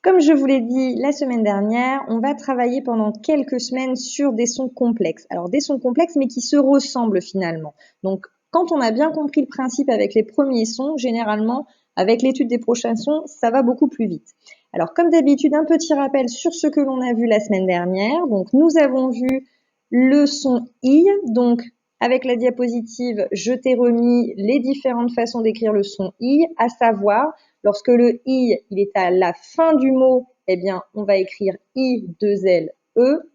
Comme je vous l'ai dit la semaine dernière, on va travailler pendant quelques semaines sur des sons complexes. Alors des sons complexes mais qui se ressemblent finalement. Donc quand on a bien compris le principe avec les premiers sons, généralement avec l'étude des prochains sons, ça va beaucoup plus vite. Alors comme d'habitude, un petit rappel sur ce que l'on a vu la semaine dernière. Donc nous avons vu le son I. Donc avec la diapositive, je t'ai remis les différentes façons d'écrire le son I, à savoir lorsque le I il est à la fin du mot, eh bien, on va écrire I2LE.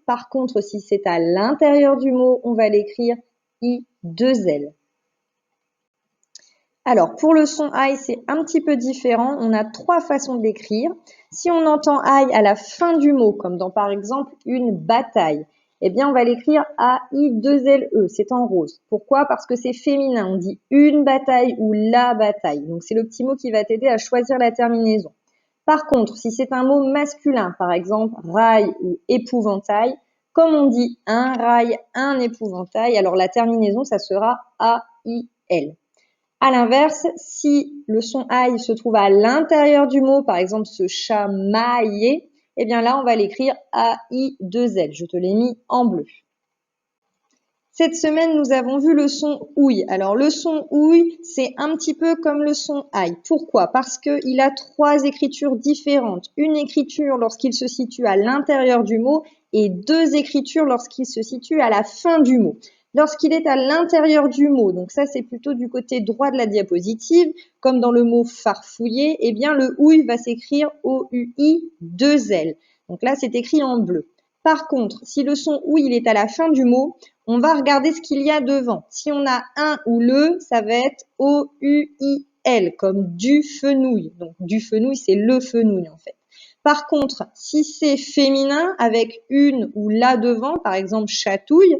Par contre, si c'est à l'intérieur du mot, on va l'écrire I2L. Alors, pour le son I, c'est un petit peu différent. On a trois façons de l'écrire. Si on entend I à la fin du mot, comme dans par exemple une bataille, eh bien, on va l'écrire A-I-2-L-E, c'est en rose. Pourquoi? Parce que c'est féminin. On dit une bataille ou la bataille. Donc, c'est le petit mot qui va t'aider à choisir la terminaison. Par contre, si c'est un mot masculin, par exemple rail ou épouvantail, comme on dit un rail, un épouvantail, alors la terminaison, ça sera A-I-L. À l'inverse, si le son I se trouve à l'intérieur du mot, par exemple se chamailler, eh bien là, on va l'écrire A-I-2-L. Je te l'ai mis en bleu. Cette semaine, nous avons vu le son ouïe. Alors, le son ouïe, c'est un petit peu comme le son I. Pourquoi? Parce qu'il a trois écritures différentes. Une écriture lorsqu'il se situe à l'intérieur du mot et deux écritures lorsqu'il se situe à la fin du mot. Lorsqu'il est à l'intérieur du mot, donc ça c'est plutôt du côté droit de la diapositive, comme dans le mot farfouiller, eh bien le ouïe va s'écrire O-U-I-2-L. Donc là c'est écrit en bleu. Par contre, si le son ouïe il est à la fin du mot, on va regarder ce qu'il y a devant. Si on a un ou le, ça va être O-U-I-L, comme du fenouil. Donc du fenouil, c'est le fenouil en fait. Par contre, si c'est féminin avec une ou la devant, par exemple chatouille,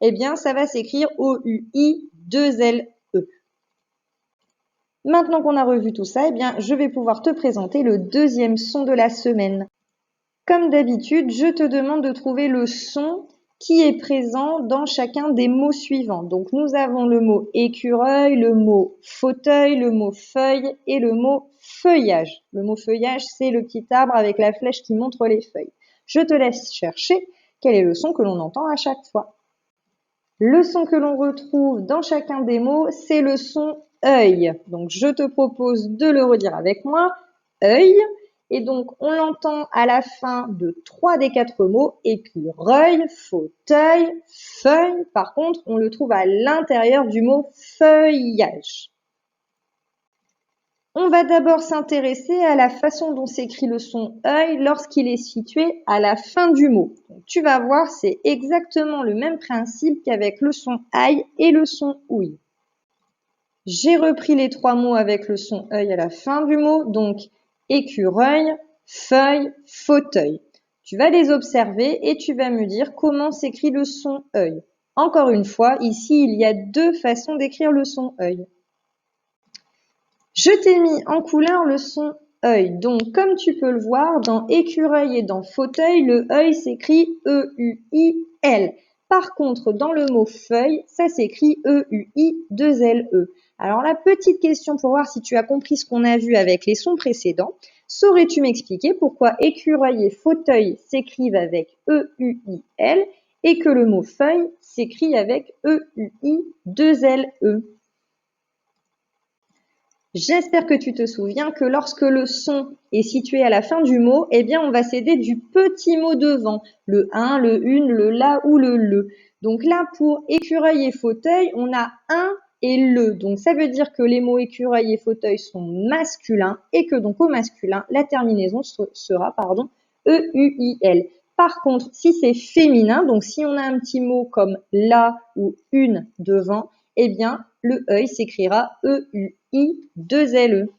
eh bien ça va s'écrire O-U-I-2-L-E. Maintenant qu'on a revu tout ça, eh bien je vais pouvoir te présenter le deuxième son de la semaine. Comme d'habitude, je te demande de trouver le son qui est présent dans chacun des mots suivants. Donc nous avons le mot écureuil, le mot fauteuil, le mot feuille et le mot feuillage. Le mot feuillage, c'est le petit arbre avec la flèche qui montre les feuilles. Je te laisse chercher quel est le son que l'on entend à chaque fois. Le son que l'on retrouve dans chacun des mots, c'est le son œil. Donc je te propose de le redire avec moi. Œil. Et donc, on l'entend à la fin de 3 des 4 mots, écureuil, fauteuil, feuille. Par contre, on le trouve à l'intérieur du mot feuillage. On va d'abord s'intéresser à la façon dont s'écrit le son œil lorsqu'il est situé à la fin du mot. Donc, tu vas voir, c'est exactement le même principe qu'avec le son aïe et le son ouïe. J'ai repris les 3 mots avec le son œil à la fin du mot, donc écureuil, feuille, fauteuil. Tu vas les observer et tu vas me dire comment s'écrit le son œil. Encore une fois, ici, il y a deux façons d'écrire le son œil. Je t'ai mis en couleur le son œil. Donc, comme tu peux le voir, dans écureuil et dans fauteuil, le œil s'écrit E-U-I-L. Par contre, dans le mot feuille, ça s'écrit E-U-I-2-L-E. Alors, la petite question pour voir si tu as compris ce qu'on a vu avec les sons précédents, saurais-tu m'expliquer pourquoi écureuil et fauteuil s'écrivent avec E-U-I-L et que le mot feuille s'écrit avec E-U-I-2-L-E? J'espère que tu te souviens que lorsque le son est situé à la fin du mot, eh bien, on va s'aider du petit mot devant, le un, le une, le la ou le le. Donc là, pour écureuil et fauteuil, on a un et le. Donc ça veut dire que les mots écureuil et fauteuil sont masculins et que donc au masculin, la terminaison sera E-U-I-L. Par contre, si c'est féminin, donc si on a un petit mot comme la ou une devant, eh bien, le œil s'écrira E-U-I-2-L-E.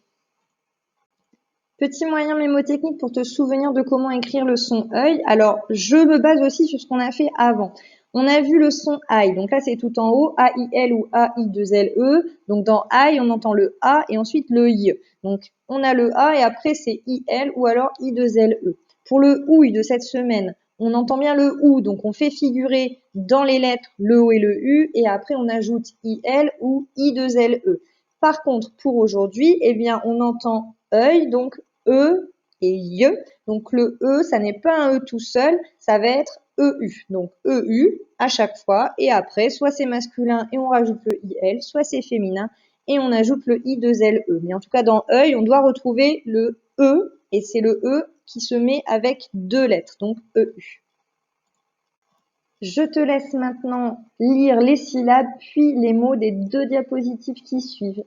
Petit moyen mémotechnique pour te souvenir de comment écrire le son œil. Alors, je me base aussi sur ce qu'on a fait avant. On a vu le son I, donc là c'est tout en haut, A-I-L ou A-I-2-L-E. Donc dans I, on entend le A et ensuite le I. Donc on a le A et après c'est I-L ou alors I-2-L-E. Pour le OUI de cette semaine, on entend bien le OU, donc on fait figurer dans les lettres le O et le U et après on ajoute I-L ou I-2-L-E. Par contre, pour aujourd'hui, eh bien on entend œil, donc E, et IE. Donc le E, ça n'est pas un E tout seul, ça va être EU. Donc EU à chaque fois, et après, soit c'est masculin et on rajoute le IL, soit c'est féminin et on ajoute le I2LE. Mais en tout cas, dans œil, on doit retrouver le E, et c'est le E qui se met avec deux lettres, donc EU. Je te laisse maintenant lire les syllabes puis les mots des deux diapositives qui suivent.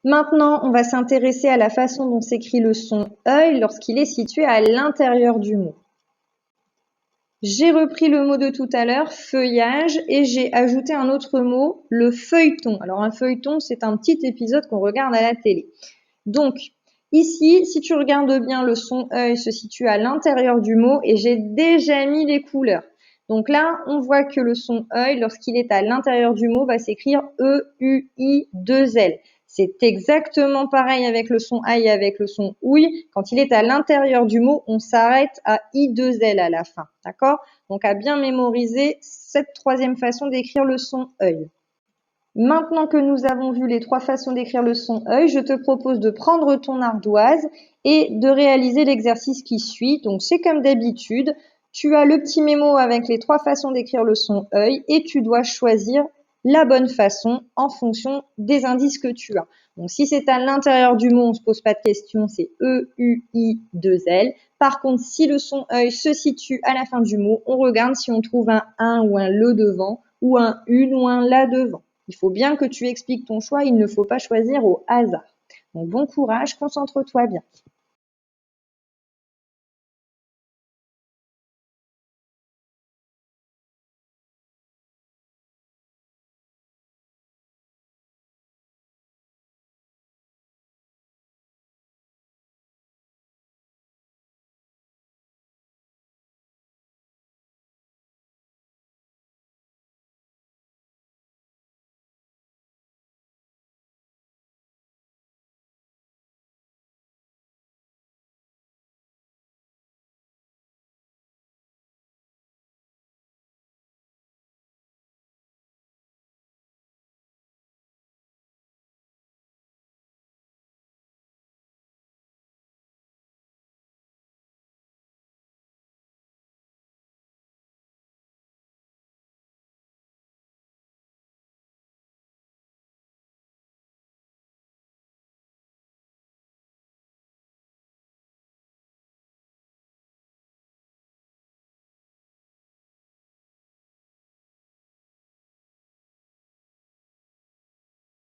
Maintenant, on va s'intéresser à la façon dont s'écrit le son œil lorsqu'il est situé à l'intérieur du mot. J'ai repris le mot de tout à l'heure, feuillage, et j'ai ajouté un autre mot, le feuilleton. Alors un feuilleton, c'est un petit épisode qu'on regarde à la télé. Donc, ici, si tu regardes bien, le son œil se situe à l'intérieur du mot et j'ai déjà mis les couleurs. Donc là, on voit que le son œil, lorsqu'il est à l'intérieur du mot, va s'écrire E-U-I-2-L. C'est exactement pareil avec le son aïe et avec le son ouïe. Quand il est à l'intérieur du mot, on s'arrête à I2L à la fin. D'accord? Donc à bien mémoriser cette troisième façon d'écrire le son œil. Maintenant que nous avons vu les trois façons d'écrire le son œil, je te propose de prendre ton ardoise et de réaliser l'exercice qui suit. Donc c'est comme d'habitude, tu as le petit mémo avec les trois façons d'écrire le son œil et tu dois choisir la bonne façon en fonction des indices que tu as. Donc si c'est à l'intérieur du mot, on ne se pose pas de questions, c'est E-U-I-2-L. Par contre, si le son œil se situe à la fin du mot, on regarde si on trouve un ou un le devant ou un une ou un la devant. Il faut bien que tu expliques ton choix, il ne faut pas choisir au hasard. Donc bon courage, concentre-toi bien.